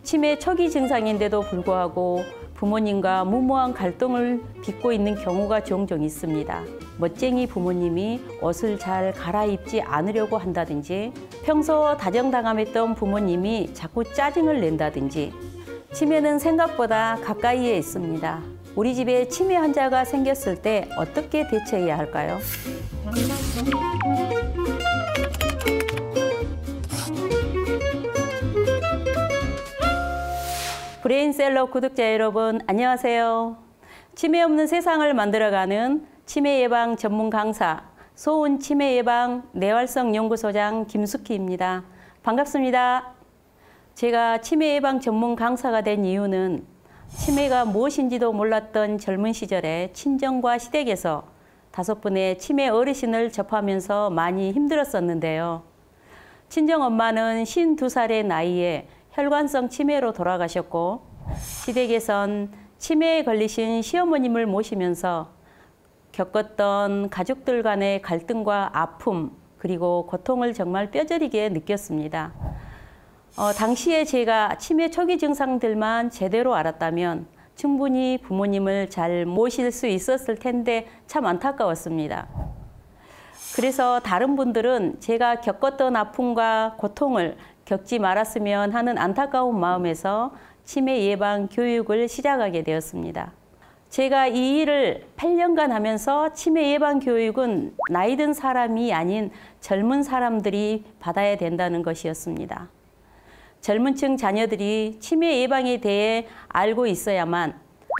치매 초기 증상인데도 불구하고 부모님과 무모한 갈등을 빚고 있는 경우가 종종 있습니다. 멋쟁이 부모님이 옷을 잘 갈아입지 않으려고 한다든지, 평소 다정다감했던 부모님이 자꾸 짜증을 낸다든지, 치매는 생각보다 가까이에 있습니다. 우리 집에 치매 환자가 생겼을 때 어떻게 대처해야 할까요? 브레인셀러 구독자 여러분, 안녕하세요. 치매 없는 세상을 만들어가는 치매 예방 전문 강사, 소은 치매 예방 내활성 연구소장 김숙희입니다. 반갑습니다. 제가 치매 예방 전문 강사가 된 이유는 치매가 무엇인지도 몰랐던 젊은 시절에 친정과 시댁에서 5분의 치매 어르신을 접하면서 많이 힘들었었는데요. 친정엄마는 52살의 나이에 혈관성 치매로 돌아가셨고, 시댁에선 치매에 걸리신 시어머님을 모시면서 겪었던 가족들 간의 갈등과 아픔, 그리고 고통을 정말 뼈저리게 느꼈습니다. 당시에 제가 치매 초기 증상들만 제대로 알았다면 충분히 부모님을 잘 모실 수 있었을 텐데 참 안타까웠습니다. 그래서 다른 분들은 제가 겪었던 아픔과 고통을 겪지 말았으면 하는 안타까운 마음에서 치매 예방 교육을 시작하게 되었습니다. 제가 이 일을 8년간 하면서 치매 예방 교육은 나이 든 사람이 아닌 젊은 사람들이 받아야 된다는 것이었습니다. 젊은 층 자녀들이 치매 예방에 대해 알고 있어야만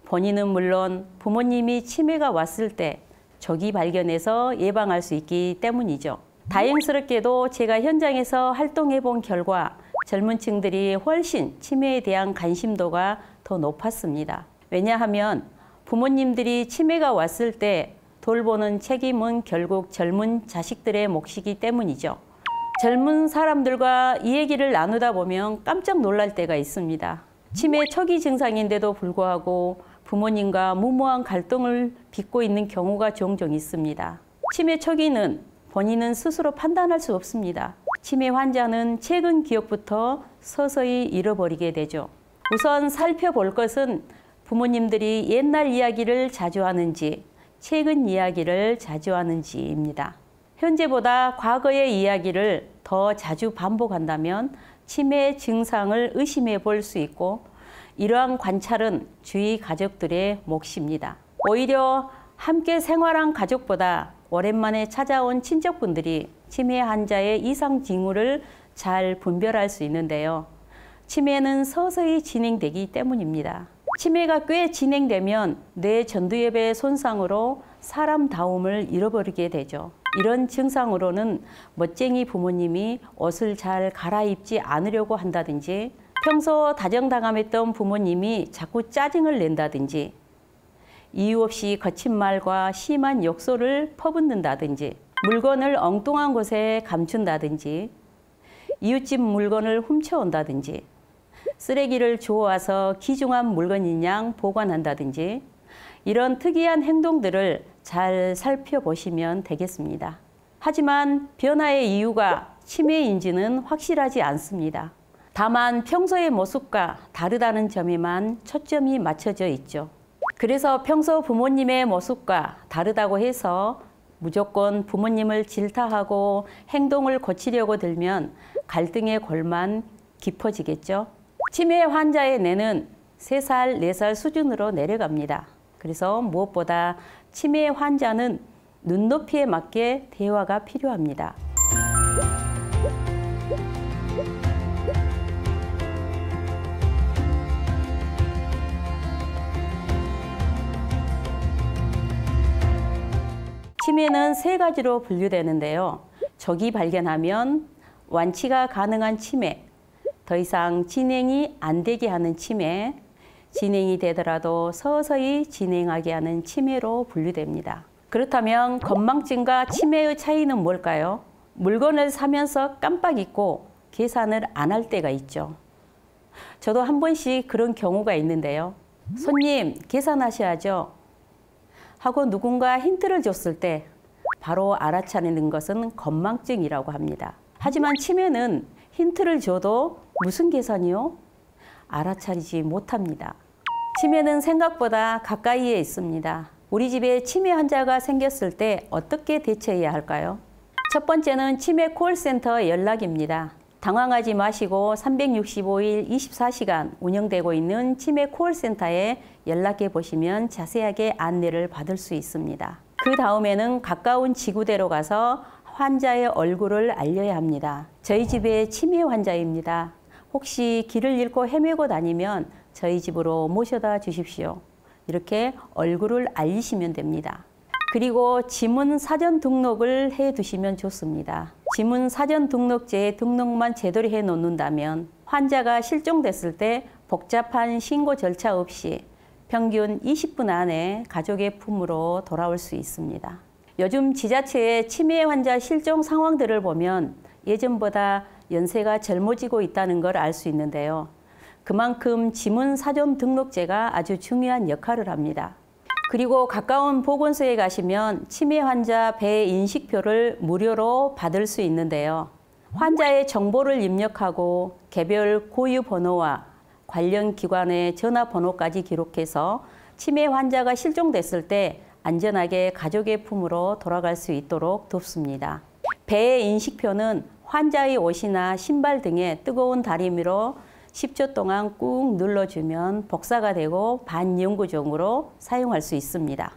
본인은 물론 부모님이 치매가 왔을 때 조기 발견해서 예방할 수 있기 때문이죠. 다행스럽게도 제가 현장에서 활동해 본 결과 젊은 층들이 훨씬 치매에 대한 관심도가 더 높았습니다. 왜냐하면 부모님들이 치매가 왔을 때 돌보는 책임은 결국 젊은 자식들의 몫이기 때문이죠. 젊은 사람들과 이 얘기를 나누다 보면 깜짝 놀랄 때가 있습니다. 치매 초기 증상인데도 불구하고 부모님과 무모한 갈등을 빚고 있는 경우가 종종 있습니다. 치매 초기는 본인은 스스로 판단할 수 없습니다. 치매 환자는 최근 기억부터 서서히 잃어버리게 되죠. 우선 살펴볼 것은 부모님들이 옛날 이야기를 자주 하는지, 최근 이야기를 자주 하는지입니다. 현재보다 과거의 이야기를 더 자주 반복한다면 치매 증상을 의심해 볼 수 있고, 이러한 관찰은 주위 가족들의 몫입니다. 오히려 함께 생활한 가족보다 오랜만에 찾아온 친척분들이 치매 환자의 이상 징후를 잘 분별할 수 있는데요. 치매는 서서히 진행되기 때문입니다. 치매가 꽤 진행되면 뇌 전두엽의 손상으로 사람다움을 잃어버리게 되죠. 이런 증상으로는 멋쟁이 부모님이 옷을 잘 갈아입지 않으려고 한다든지, 평소 다정다감했던 부모님이 자꾸 짜증을 낸다든지, 이유 없이 거친 말과 심한 욕설을 퍼붓는다든지, 물건을 엉뚱한 곳에 감춘다든지, 이웃집 물건을 훔쳐온다든지, 쓰레기를 주워와서 귀중한 물건인 양 보관한다든지, 이런 특이한 행동들을 잘 살펴보시면 되겠습니다. 하지만 변화의 이유가 치매인지는 확실하지 않습니다. 다만 평소의 모습과 다르다는 점에만 초점이 맞춰져 있죠. 그래서 평소 부모님의 모습과 다르다고 해서 무조건 부모님을 질타하고 행동을 고치려고 들면 갈등의 골만 깊어지겠죠. 치매 환자의 뇌는 3살, 4살 수준으로 내려갑니다. 그래서 무엇보다 치매 환자는 눈높이에 맞게 대화가 필요합니다. 치매는 3가지로 분류되는데요. 조기 발견하면 완치가 가능한 치매, 더 이상 진행이 안 되게 하는 치매, 진행이 되더라도 서서히 진행하게 하는 치매로 분류됩니다. 그렇다면 건망증과 치매의 차이는 뭘까요? 물건을 사면서 깜빡 잊고 계산을 안 할 때가 있죠. 저도 한 번씩 그런 경우가 있는데요. 손님, 계산하셔야죠 하고 누군가 힌트를 줬을 때 바로 알아차리는 것은 건망증이라고 합니다. 하지만 치매는 힌트를 줘도 무슨 계산이요? 알아차리지 못합니다. 치매는 생각보다 가까이에 있습니다. 우리 집에 치매 환자가 생겼을 때 어떻게 대처해야 할까요? 첫 번째는 치매 콜센터 연락입니다. 당황하지 마시고 365일 24시간 운영되고 있는 치매 콜센터에 연락해 보시면 자세하게 안내를 받을 수 있습니다. 그 다음에는 가까운 지구대로 가서 환자의 얼굴을 알려야 합니다. 저희 집에 치매 환자입니다. 혹시 길을 잃고 헤매고 다니면 저희 집으로 모셔다 주십시오. 이렇게 얼굴을 알리시면 됩니다. 그리고 지문 사전 등록을 해 두시면 좋습니다. 지문 사전 등록제에 등록만 제대로 해 놓는다면 환자가 실종됐을 때 복잡한 신고 절차 없이 평균 20분 안에 가족의 품으로 돌아올 수 있습니다. 요즘 지자체의 치매 환자 실종 상황들을 보면 예전보다 연세가 젊어지고 있다는 걸 알 수 있는데요. 그만큼 지문 사전 등록제가 아주 중요한 역할을 합니다. 그리고 가까운 보건소에 가시면 치매 환자 배 인식표를 무료로 받을 수 있는데요. 환자의 정보를 입력하고 개별 고유 번호와 관련 기관의 전화번호까지 기록해서 치매 환자가 실종됐을 때 안전하게 가족의 품으로 돌아갈 수 있도록 돕습니다. 배 인식표는 환자의 옷이나 신발 등에 뜨거운 다리미로 10초 동안 꾹 눌러주면 복사가 되고 반영구적으로 사용할 수 있습니다.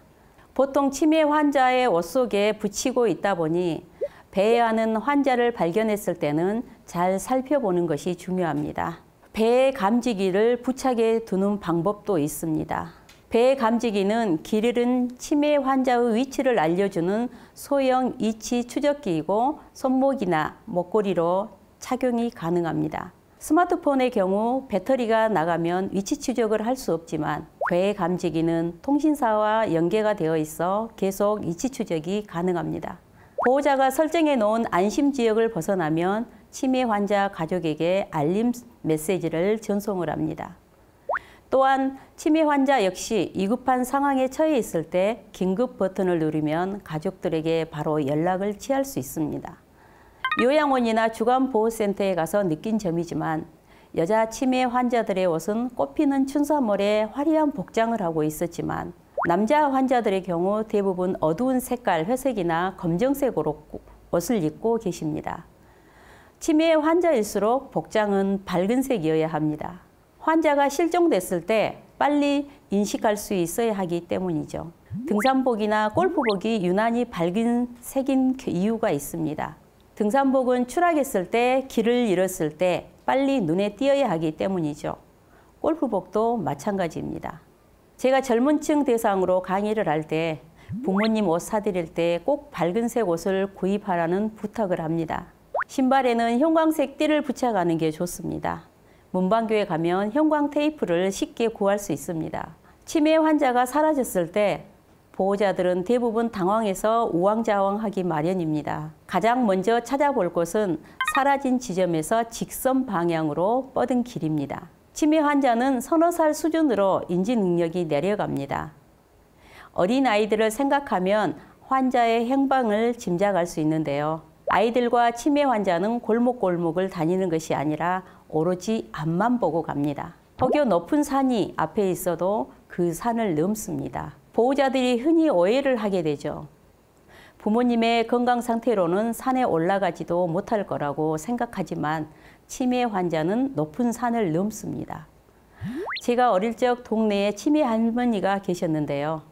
보통 치매 환자의 옷 속에 붙이고 있다 보니 배회하는 환자를 발견했을 때는 잘 살펴보는 것이 중요합니다. 배 감지기를 부착해 두는 방법도 있습니다. 배 감지기는 길 잃은 치매 환자의 위치를 알려주는 소형 위치 추적기이고 손목이나 목걸이로 착용이 가능합니다. 스마트폰의 경우 배터리가 나가면 위치 추적을 할 수 없지만 배 감지기는 통신사와 연계가 되어 있어 계속 위치 추적이 가능합니다. 보호자가 설정해 놓은 안심 지역을 벗어나면 치매 환자 가족에게 알림 메시지를 전송을 합니다. 또한 치매 환자 역시 위급한 상황에 처해 있을 때 긴급 버튼을 누르면 가족들에게 바로 연락을 취할 수 있습니다. 요양원이나 주간보호센터에 가서 느낀 점이지만 여자 치매 환자들의 옷은 꽃피는 춘삼월에 화려한 복장을 하고 있었지만 남자 환자들의 경우 대부분 어두운 색깔 회색이나 검정색으로 옷을 입고 계십니다. 치매 환자일수록 복장은 밝은 색이어야 합니다. 환자가 실종됐을 때 빨리 인식할 수 있어야 하기 때문이죠. 등산복이나 골프복이 유난히 밝은 색인 이유가 있습니다. 등산복은 추락했을 때, 길을 잃었을 때 빨리 눈에 띄어야 하기 때문이죠. 골프복도 마찬가지입니다. 제가 젊은 층 대상으로 강의를 할 때 부모님 옷 사드릴 때 꼭 밝은색 옷을 구입하라는 부탁을 합니다. 신발에는 형광색 띠를 붙여가는 게 좋습니다. 문방구에 가면 형광 테이프를 쉽게 구할 수 있습니다. 치매 환자가 사라졌을 때 보호자들은 대부분 당황해서 우왕좌왕하기 마련입니다. 가장 먼저 찾아볼 곳은 사라진 지점에서 직선 방향으로 뻗은 길입니다. 치매 환자는 서너 살 수준으로 인지 능력이 내려갑니다. 어린 아이들을 생각하면 환자의 행방을 짐작할 수 있는데요. 아이들과 치매 환자는 골목골목을 다니는 것이 아니라 오로지 앞만 보고 갑니다. 혹여 높은 산이 앞에 있어도 그 산을 넘습니다. 보호자들이 흔히 오해를 하게 되죠. 부모님의 건강 상태로는 산에 올라가지도 못할 거라고 생각하지만 치매 환자는 높은 산을 넘습니다. 제가 어릴 적 동네에 치매 할머니가 계셨는데요.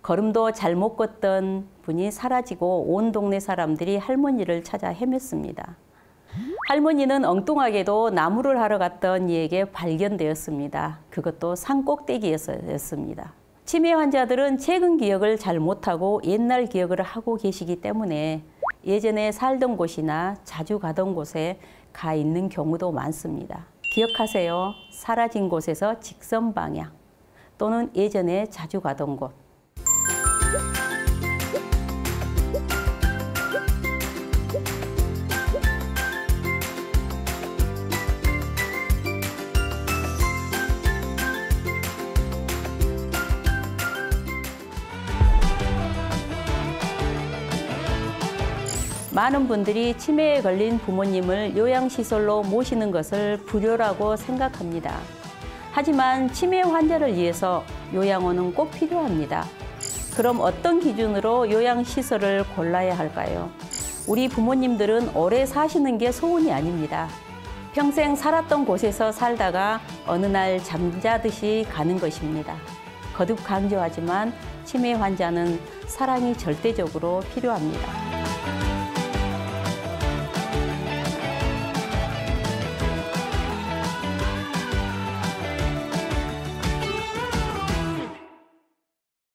걸음도 잘 못 걷던 분이 사라지고 온 동네 사람들이 할머니를 찾아 헤맸습니다. 할머니는 엉뚱하게도 나무를 하러 갔던 이에게 발견되었습니다. 그것도 산 꼭대기에서였습니다. 치매 환자들은 최근 기억을 잘 못하고 옛날 기억을 하고 계시기 때문에 예전에 살던 곳이나 자주 가던 곳에 가 있는 경우도 많습니다. 기억하세요. 사라진 곳에서 직선 방향 또는 예전에 자주 가던 곳. 많은 분들이 치매에 걸린 부모님을 요양시설로 모시는 것을 불효라고 생각합니다. 하지만 치매 환자를 위해서 요양원은 꼭 필요합니다. 그럼 어떤 기준으로 요양시설을 골라야 할까요? 우리 부모님들은 오래 사시는 게 소원이 아닙니다. 평생 살았던 곳에서 살다가 어느 날 잠자듯이 가는 것입니다. 거듭 강조하지만 치매 환자는 사랑이 절대적으로 필요합니다.